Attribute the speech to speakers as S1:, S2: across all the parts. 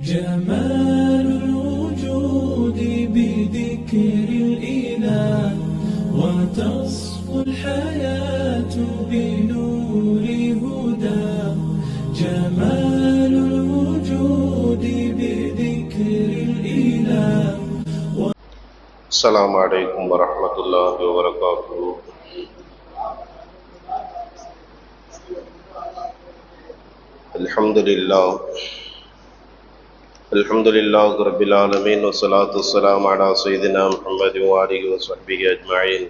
S1: جمال الوجود بذكر الإله وتصفو الحياة بنور هدى. جمال الوجود بذكر الإله.
S2: السلام عليكم ورحمة الله وبركاته. الحمد لله رب العالمين والصلاة والسلام على سيدنا محمد وآله وصحبه أجمعين.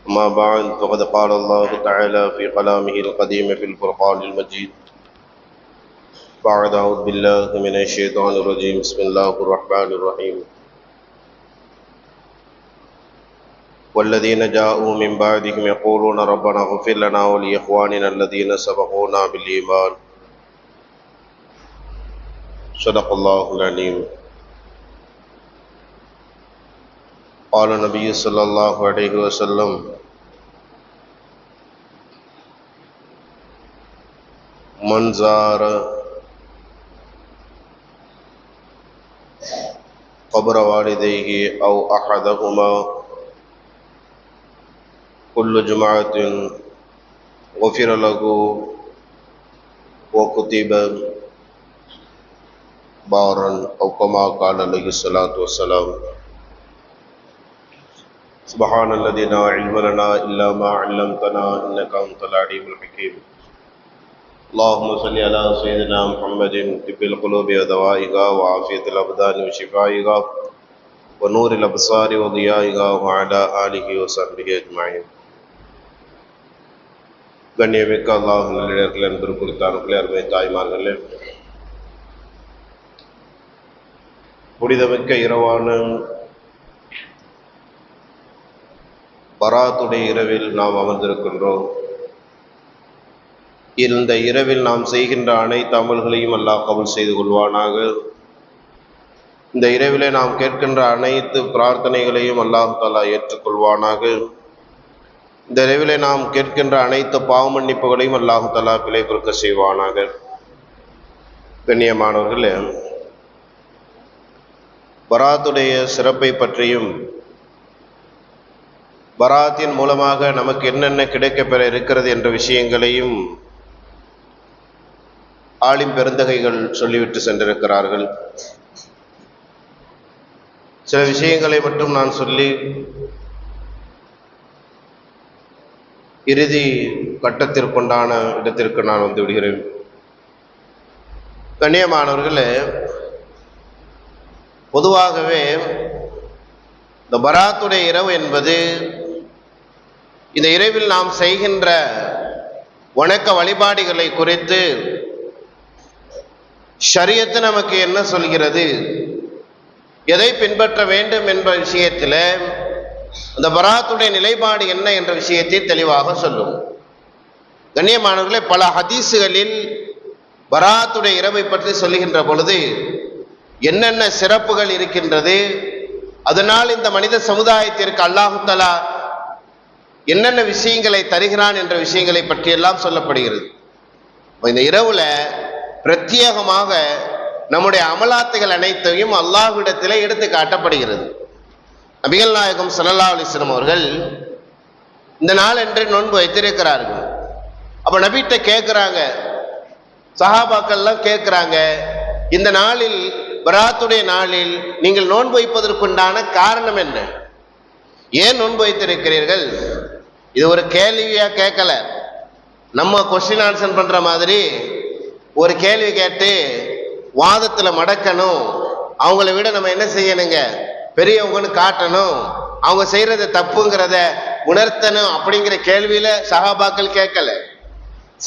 S2: أما بعد فقد قال الله تعالى في كلامه القديم في الفرقان المجيد بعد أعوذ بالله من الشيطان الرجيم بسم الله الرحمن الرحيم. والذين جاءوا من بعدهم يقولون ربنا اغفر لنا ولإخواننا الذين سبقونا بالإيمان. صدق الله العليم. قال النبي صلى الله عليه وسلم من زار قبر والديه أو أحدهما كل جمعة غفر له وكتب بارا أو كما قال عليه الصلاة والسلام. سبحان الذي لا علم لنا إلا ما علمتنا إنك أنت العليم الحكيم. اللهم صل على سيدنا محمد طب القلوب ودوائها وعافية الأبدان وشفائها ونور الأبصار وضيائها وعلى آله وصحبه أجمعين. கண்ணியமிக்க அல்லாஹ் நல்லிடத்தில் அன்பிற்குத்தானே அருமை தாய்மார்களே, புனிதமிக்க இரவான பராத்துடைய இரவில் நாம் அமர்ந்திருக்கின்றோம். இந்த இரவில் நாம் செய்கின்ற அனைத்து அமல்களையும் அல்லாஹ் கபூல் செய்து கொள்வானாக. இந்த இரவிலே நாம் கேட்கின்ற அனைத்து பிரார்த்தனைகளையும் அல்லாஹ் தஆலா ஏற்றுக்கொள்வானாக. இந்த இரவிலே நாம் கேட்கின்ற அனைத்து பாவ மன்னிப்புகளையும் அல்லாஹ் தஆலா பிழை பொறுக்க செய்வானாக. கண்ணியமானவர்களே, பராத்துடைய சிறப்பை பற்றியும் பராத்தின் மூலமாக நமக்கு என்னென்ன கிடைக்கப்பெற இருக்கிறது என்ற விஷயங்களையும் ஆலிம் பெருந்தகைகள் சொல்லிவிட்டு சென்றிருக்கிறார்கள். சில விஷயங்களை மட்டும் நான் சொல்லி இறுதி கட்டத்திற்குண்டான இடத்திற்கு நான் வந்து விடுகிறேன். கண்ணியமானவர்களே, பொதுவாகவே இந்த பராத்துடைய இரவு என்பது இந்த இரவில் நாம் செய்கின்ற வணக்க வழிபாடுகளை குறித்து ஷரியத்து நமக்கு என்ன சொல்கிறது, எதை பின்பற்ற வேண்டும் என்ற விஷயத்தில் அந்த பராத்துடைய நிலைப்பாடு என்ன என்ற விஷயத்தை தெளிவாக சொல்லும். கண்ணியமானவர்களே, பல ஹதீஸுகளில் பராத்துடைய இரவை பற்றி சொல்லுகின்ற பொழுது என்னென்ன சிறப்புகள் இருக்கின்றது, அதனால் இந்த மனித சமுதாயத்திற்கு அல்லாஹு தஆலா என்னென்ன விஷயங்களை தருகிறான் என்ற விஷயங்களை பற்றியெல்லாம் சொல்லப்படுகிறது. இந்த இரவுல பிரத்யேகமாக நம்முடைய அமலாத்துகள் அனைத்தையும் அல்லாஹ்விடத்திலே எடுத்து காட்டப்படுகிறது. நபிகள் நாயகம் ஸல்லல்லாஹு அலைஹி வஸல்லம் அவர்கள் இந்த நாள் என்று நோன்பு வைத்திருக்கிறார்கள். அப்ப நபிகிட்ட கேட்கிறாங்க, சஹாபாக்கள்லாம் கேட்கிறாங்க, இந்த நாளில் பராத்துடைய நாளில் நீங்கள் நோன்பு வைப்பதற்குண்டான காரணம் என்ன, ஏன் நோன்பு வைத்திருக்கிறீர்கள்? இது ஒரு கேள்வியா கேட்கல, நம்ம கொஸ்டின் ஆன்சர் பண்ற மாதிரி ஒரு கேள்வி கேட்டு வாதத்துல மடக்கணும், அவங்கள விட நம்ம என்ன செய்யணுங்க, பெரியவங்கன்னு காட்டணும், அவங்க செய்யறது தப்புங்கிறத உணர்த்தணும் அப்படிங்கிற கேள்வியில சஹாபாக்கள் கேட்கல.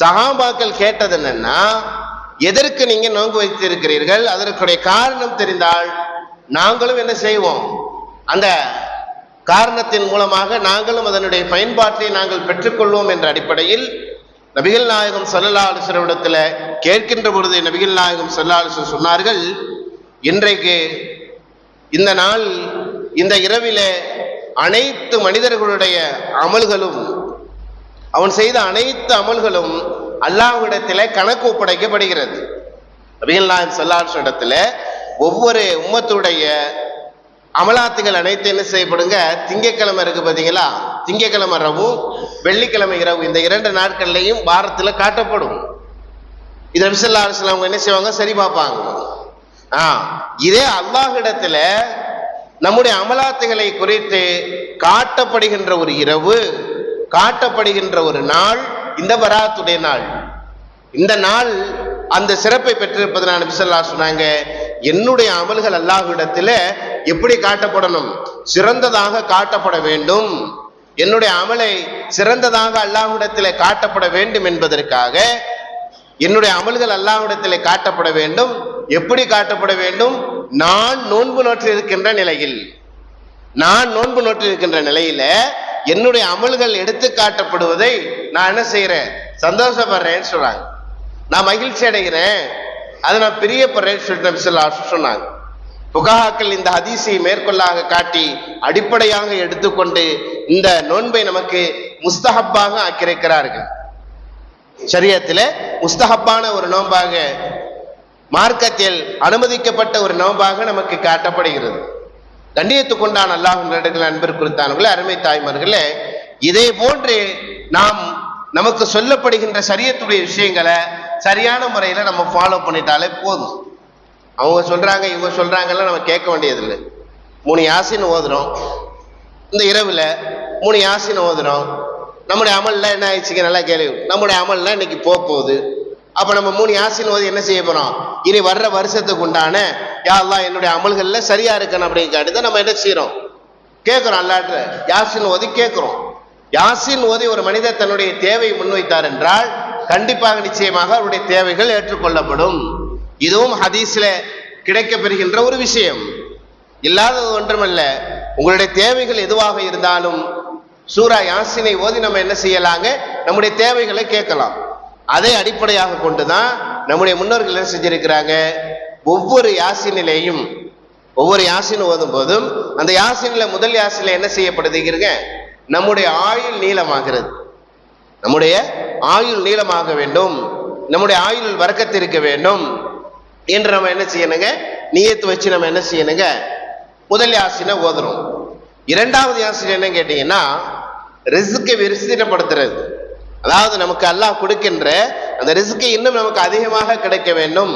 S2: சஹாபாக்கள் கேட்டது என்னன்னா, எதற்கு நீங்க நோன்பு வைத்திருக்கிறீர்கள், அதற்குடைய காரணம் தெரிந்தால் நாங்களும் என்ன செய்வோம், அந்த காரணத்தின் மூலமாக நாங்களும் அதனுடைய பயன்பாட்டை நாங்கள் பெற்றுக்கொள்வோம் என்ற அடிப்படையில் நபிகள் நாயகம் ஸல்லல்லாஹு அலைஹி வஸல்லம் இடத்துல கேட்கின்ற பொழுது நபிகள் நாயகம் ஸல்லல்லாஹு அலைஹி வஸல்லம் சொன்னார்கள், இன்றைக்கு இந்த நாள் இந்த இரவிலே அனைத்து மனிதர்களுடைய அமல்களும், அவன் செய்த அனைத்து அமல்களும் அல்லாஹ்விடத்திலே கணக்கு ஒப்படைக்கப்படுகிறது. நபிகள் நாயகம் ஸல்லல்லாஹு அலைஹி இடத்துல ஒவ்வொரு உம்மத்துடைய அமலாத்துகள் அனைத்து என்ன செய்யப்படுங்க, திங்கக்கிழமை இருக்கு பார்த்தீங்களா, திங்கக்கிழமை இரவு வெள்ளிக்கிழமை இரவு இந்த 2 நாட்கள்லையும் வாரத்தில் காட்டப்படும். இது நபி ஸல்லல்லாஹு அலைஹி வஸல்லம் என்ன செய்வாங்க, சரி பார்ப்பாங்க. இதே அல்லாஹ்விடத்துல நம்முடைய அமலாத்துகளை குறித்து காட்டப்படுகின்ற ஒரு இரவு, காட்டப்படுகின்ற ஒரு நாள் இந்த பராத்துடைய நாள். இந்த நாள் அந்த சிறப்பை பெற்றிருப்பதனால நபி ஸல்லல்லாஹு அலைஹி சொன்னாங்க, என்னுடைய அமல்கள் அல்லாஹ்விடத்துல எப்படி காட்டப்படணும், சிறந்ததாக காட்டப்பட வேண்டும். என்னுடைய அமலை சிறந்ததாக அல்லாஹ்விடத்துல காட்டப்பட வேண்டும் என்பதற்காக என்னுடைய அமல்கள் அல்லாஹ்விடத்திலே காட்டப்பட வேண்டும். எப்படி காட்டப்பட வேண்டும், நான் நோன்பு நோற்று இருக்கின்ற நிலையில், நான் நோன்பு நோற்று இருக்கின்ற நிலையில என்னுடைய அமல்கள் எடுத்து காட்டப்படுவதை நான் என்ன செய்யறேன், சந்தோஷப்படுறேன்னு சொல்றாங்க. நான் மகிழ்ச்சி அடைகிறேன், அதை நான் பிரியப்படுறேன்னு சொல்லிட்டு நபி ஸல்லல்லாஹு அலைஹி வஸல்லம் சொன்னாங்க. புகாக்கள் இந்த ஹதீஸை மேற்கொள்ளாக காட்டி அடிப்படையாக எடுத்துக்கொண்டு இந்த நோன்பை நமக்கு முஸ்தஹப்பாக ஆக்கியிருக்கிறார்கள். ஷரியத்தில் முஸ்தஹப்பான ஒரு நோன்பாக, மார்க்கத்தில் அனுமதிக்கப்பட்ட ஒரு நோன்பாக நமக்கு காட்டப்படுகிறது. கண்ணியத்துக்கொண்டான அல்லாஹ்வின் அன்பிற்கு குறித்தானவர்களே, அருமை தாய்மார்களே, இதே போன்று நாம் நமக்கு சொல்லப்படுகின்ற ஷரியத்துடைய விஷயங்களை சரியான முறையில நம்ம ஃபாலோ பண்ணிட்டாலே போதும். அவங்க சொல்றாங்க இவங்க சொல்றாங்கலாம் நம்ம கேட்க வேண்டியதில்லை. 3 யாசின் ஓதுறோம், இந்த இரவுல 3 யாசின் ஓதுறோம், நம்முடைய அமல்ல என்ன ஆயிடுச்சுங்க, நல்லா கேள்வி. நம்முடைய அமல்ல இன்னைக்கு போகுது. அப்ப நம்ம 3 யாசின் ஓதி என்ன செய்ய போறோம், இனி வர்ற வருஷத்துக்கு உண்டான யா அல்லாஹ் என்னுடைய அமல்கள்ல சரியா இருக்கணும் அப்படிங்கிறத நம்ம என்ன செய்யறோம், கேட்கிறோம். அல்லாஹ்ட்ட யாசின் ஓதி கேட்கிறோம். யாசின் ஓதி ஒரு மனிதர் தன்னுடைய தேவையை முன்வைத்தார் என்றால் கண்டிப்பாக நிச்சயமாக அவருடைய தேவைகள் ஏற்றுக்கொள்ளப்படும். இதுவும் ஹதீஸ்ல கிடைக்க பெறுகின்ற ஒரு விஷயம், இல்லாதது ஒன்றுமல்ல. உங்களுடைய தேவைகள் எதுவாக இருந்தாலும் சூரா யாசினை ஓதி நம்ம என்ன செய்யலாங்க, நம்முடைய தேவைகளை கேட்கலாம். அதை அடிப்படையாக கொண்டுதான் நம்முடைய முன்னோர்கள் என்ன செஞ்சிருக்கிறாங்க, ஒவ்வொரு யாசினிலேயும் ஒவ்வொரு யாசின் ஓதும் போதும் அந்த யாசின்ல முதல் யாசின்ல என்ன செய்யப்படுதுங்க, நம்முடைய ஆயுள் நீளமாகிறது. நம்முடைய ஆயுள் நீளமாக வேண்டும், நம்முடைய ஆயுள் வர்க்கத்து இருக்க வேண்டும் என்று நம்ம என்ன செய்யணுங்க, நியத்து வச்சு நம்ம என்ன செய்யணுங்க, முதல் யாசினை ஓதுறோம். 2வது யாசின் என்ன கேட்டீங்கன்னா, ரிஸ்கை விரிசிடப்படுத்துறது. அதாவது நமக்கு அல்லாஹ் கொடுக்கின்ற அந்த ரிஸ்கை இன்னும் நமக்கு அதிகமாக கிடைக்க வேண்டும்,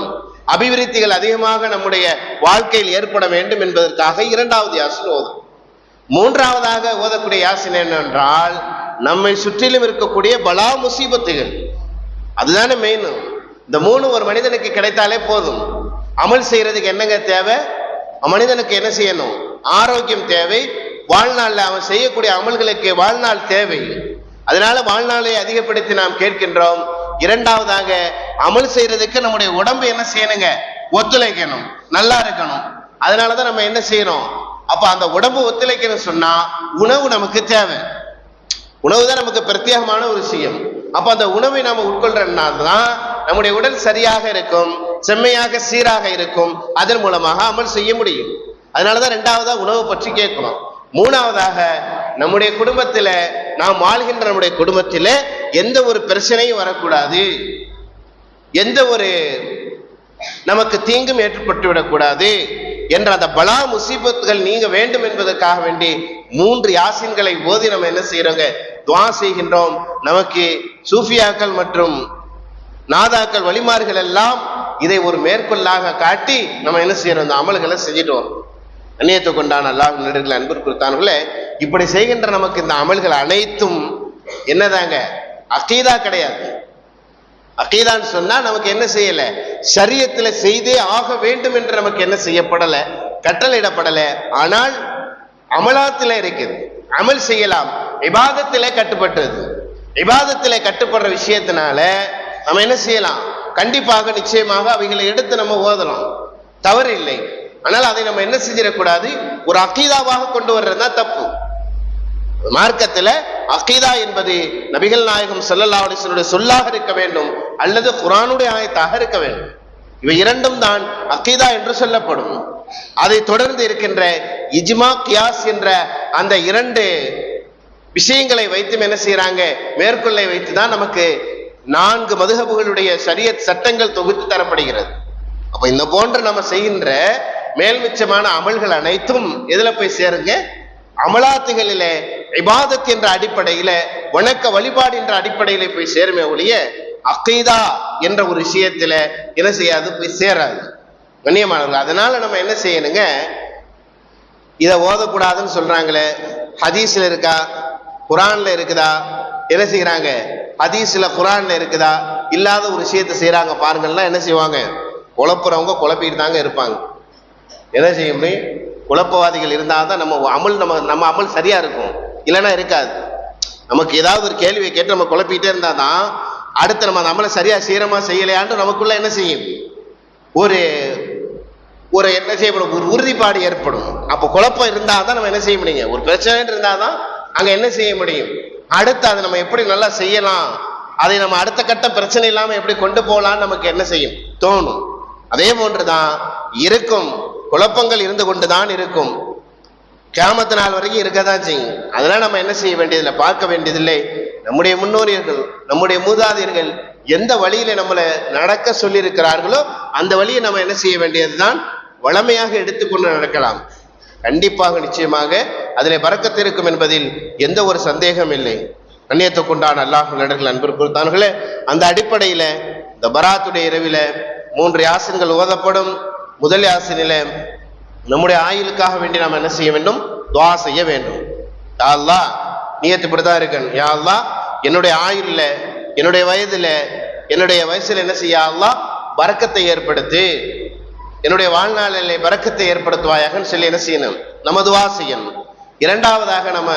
S2: அபிவிருத்திகள் அதிகமாக நம்முடைய வாழ்க்கையில் ஏற்பட வேண்டும் என்பதற்காக 2வது யாசின் ஓதும். 3வதாக ஓதக்கூடிய யாசின் என்னவென்றால், நம்மை சுற்றிலும் இருக்கக்கூடிய பலா முசீபத்துகள், அதுதானே மெயின். இந்த 3 ஒரு மனிதனுக்கு கிடைத்தாலே போதும். அமல் செய்யறதுக்கு என்னங்க தேவை, மனிதனுக்கு என்ன செய்யணும், ஆரோக்கியம் தேவை. வாழ்நாளில் அவன் செய்யக்கூடிய அமல்களுக்கு வாழ்நாள் தேவை. அதனால வாழ்நாளை அதிகப்படுத்தி நாம் கேட்கின்றோம். 2வதாக அமல் செய்யறதுக்கு நம்முடைய உடம்பு என்ன செய்யணுங்க, ஒத்துழைக்கணும், நல்லா இருக்கணும். அதனாலதான் நம்ம என்ன செய்யறோம், அப்ப அந்த உடம்பு ஒத்துழைக்கணும் சொன்னா உணவு நமக்கு தேவை. உணவு தான் நமக்கு பிரத்யேகமான ஒரு விஷயம். அப்ப அந்த உணவை நாம உட்கொள்றதுனால்தான் நம்முடைய உடல் சரியாக இருக்கும், செம்மையாக சீராக இருக்கும். அதன் மூலமாக அமல் செய்ய முடியும். அதனாலதான் 2வதா உணவு பற்றி கேட்கணும். 3வதாக நம்முடைய குடும்பத்தில, நாம் வாழ்கின்ற நம்முடைய குடும்பத்தில எந்த ஒரு பிரச்சனையும் வரக்கூடாது, எந்த ஒரு நமக்கு தீங்கும் ஏற்பட்டு விடக்கூடாது என்ற அந்த பலா முசீபத்துகள் நீங்க வேண்டும் என்பதற்காக வேண்டி 3 யாசின்களை ஓதி நம்ம என்ன செய்யறோங்க, துஆ செய்கின்றோம். நமக்கு சூஃபியாக்கள் மற்றும் நாதாக்கள் வழிமார்கள் எல்லாம் இதை ஒரு மேற்கொள்ளாக காட்டி நம்ம என்ன செய்யறோம், இந்த அமல்களை செஞ்சுட்டு வரோம். அந்நியத்தை கொண்டான அல்லாஹ் நெடுகள் அன்பு கொடுத்தானே, இப்படி செய்கின்ற நமக்கு இந்த அமல்கள் அனைத்தும் என்னதாங்க, அகீதா கிடையாது. அகீதான்னு சொன்னா நமக்கு என்ன செய்யல, ஷரியத்துல செய்தே ஆக வேண்டும் என்று நமக்கு என்ன செய்யப்படல, கட்டளையிடப்படல. ஆனால் அமலாத்துல இருக்குது, அமல் செய்யலாம். இபாதத்திலே கட்டுப்பட்டது. இபாதத்திலே கட்டுப்படுற விஷயத்தினால நம்ம என்ன செய்யலாம், கண்டிப்பாக நிச்சயமாக அவைகளை எடுத்து நம்ம ஓதலாம், தவறு இல்லை. ஆனால் அதை நம்ம என்ன செஞ்சிடக்கூடாது, ஒரு அகீதாவாக கொண்டு வர்றதுதான் தப்பு. மார்க்கத்துல அகீதா என்பது நபிகள் நாயகம் ஸல்லல்லாஹு அலைஹி வஸல்லம் சொல்லாக இருக்க வேண்டும், அல்லது குர்ஆனுடைய ஆயத்தாக இருக்க வேண்டும். இவை 2ம் தான் அகீதா என்று சொல்லப்படும். அதை தொடர்ந்து இருக்கின்ற இஜ்மா, கியாஸ் என்ற அந்த 2 விஷயங்களை வைத்து என்ன செய்யறாங்க, மேற்கொள்ளை வைத்துதான் நமக்கு 4 மதுஹபுகளுடைய ஷரியத் சட்டங்கள் தொகுத்து தரப்படுகிறது. அப்ப இந்த போன்று நம்ம செய்கின்ற மேல்மிச்சமான அமல்கள் அனைத்தும் எதுல போய் சேருங்க? அமலாத்துகளிலே, இபாதத் என்ற அடிப்படையில, வணக்க வழிபாடு என்ற அடிப்படையில போய் சேருமே ஒழிய அகீதா என்ற ஒரு விஷயத்துல என்ன செய்யாது, போய் சேராது கண்ணியமானவர்கள். அதனால நம்ம என்ன செய்யணுங்க, இதை ஓதக்கூடாதுன்னு சொல்றாங்களே, ஹதீஸ்ல இருக்கா, குரான்ல இருக்குதா? என்ன செய்யறாங்க? ஹதீஸ்ல குரான்ல இருக்குதா? இல்லாத ஒரு விஷயத்தை செய்யறாங்க பாருங்கள்லாம் என்ன செய்வாங்க? குழப்புறவங்க குழப்பிட்டு தாங்க இருப்பாங்க. என்ன செய்ய முடியும்? குழப்பவாதிகள் இருந்தால்தான் நம்ம அமல் சரியா இருக்கும், இல்லைன்னா இருக்காது. நமக்கு ஏதாவது ஒரு கேள்வியை கேட்டு நம்ம குழப்பிக்கிட்டே இருந்தாதான் அடுத்து நம்ம அமலை சரியா சீரமா செய்யலையான்னு நமக்குள்ள என்ன செய்யும், ஒரு ஒரு என்ன செய்யப்படும், ஒரு உறுதிப்பாடு ஏற்படும். அப்போ குழப்பம் இருந்தாதான் நம்ம என்ன செய்ய முடியுங்க, ஒரு பிரச்சனை இருந்தாதான் அங்க என்ன செய்ய முடியும், அடுத்து அதை நம்ம எப்படி நல்லா செய்யலாம், அதை நம்ம அடுத்த கட்ட பிரச்சனை இல்லாம எப்படி கொண்டு போகலான்னு நமக்கு என்ன செய்யும், தோணும். அதே போன்றுதான் இருக்கும், குழப்பங்கள் இருந்து கொண்டுதான் இருக்கும், கியாமத்து நாள் வரைக்கும் இருக்கதான் செய்யும். அதெல்லாம் நம்ம என்ன செய்ய வேண்டியதில்லை, பார்க்க வேண்டியதில்லை. நம்முடைய முன்னோரியர்கள், நம்முடைய மூதாதையர்கள் எந்த வழியில நம்மளை நடக்க சொல்லி இருக்கிறார்களோ அந்த வழியை நம்ம என்ன செய்ய வேண்டியதுதான், வளமையாக எடுத்துக்கொண்டு நடக்கலாம். கண்டிப்பாக நிச்சயமாக அதிலே பரக்கத்து இருக்கும் என்பதில் எந்த ஒரு சந்தேகம் இல்லை. கண்ணியத்துக்குண்டான அல்லாஹ் நல்லடியார்கள், அன்பிற்குத்தார்களே, அந்த அடிப்படையில இந்த பராத்துடைய இரவில 3 யாசின்கள் ஓதப்படும். முதல் யாசினில நம்முடைய ஆயுளுக்காக வேண்டி நாம் என்ன செய்ய வேண்டும், துஆ செய்ய வேண்டும். யா அல்லாஹ், நியத்து இப்படிதான் இருக்கணும், யா அல்லாஹ் என்னுடைய ஆயுள்ல, என்னுடைய வயதுல, என்னுடைய வயசுல என்ன செய்ய அல்லாஹ் பரக்கத்தை ஏற்படுத்து, என்னுடைய வாழ்நாளிலே பரக்கத்தை ஏற்படுத்துவாயாகன்னு சொல்லி என்ன செய்யணும், நம்ம துஆ செய்யணும். இரண்டாவதாக நம்ம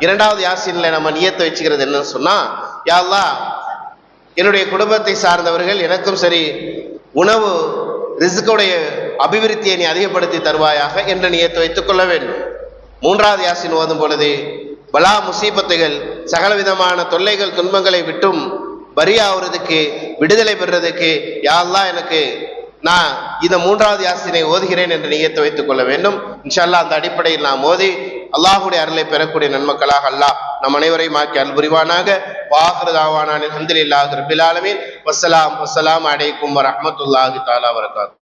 S2: இரண்டாவது யாசின்ல நம்ம நியத்தை வச்சுக்கிறது என்னன்னு சொன்னா, யா அல்லாஹ் என்னுடைய குடும்பத்தை சார்ந்தவர்கள் எனக்கும் சரி உணவு ரிஸ்குடைய அபிவிருத்தியை நீ அதிகப்படுத்தி தருவாயாக என்று நியத்தை வைத்துக் கொள்ள வேண்டும். மூன்றாவது யாசின் ஓதும் பொழுது பலா முசீபத்துகள், சகல விதமான தொல்லைகள் துன்பங்களை விட்டும் பரியாகிறதுக்கு, விடுதலை பெறுறதுக்கு யா அல்லாஹ் எனக்கு நான் இந்த 3வது யாசினை ஓதுகிறேன் என்று நியத்தை வைத்துக் கொள்ள வேண்டும். இன்ஷா அல்லாஹ் அந்த அடிப்படையில் நாம் ஓதி அல்லாஹுடைய அருளை பெறக்கூடிய நன்மக்களாக அல்லாஹ் நம் அனைவரையும் ஆக்கி அருள் புரிவானாக. வாஹிரு தாவானா அல்ஹம்துலில்லாஹி ரப்பில் ஆலமீன். வஸ்ஸலாமு அலைக்கும் வரஹ்மத்துல்லாஹி தஆலா வபரகாத்துஹு.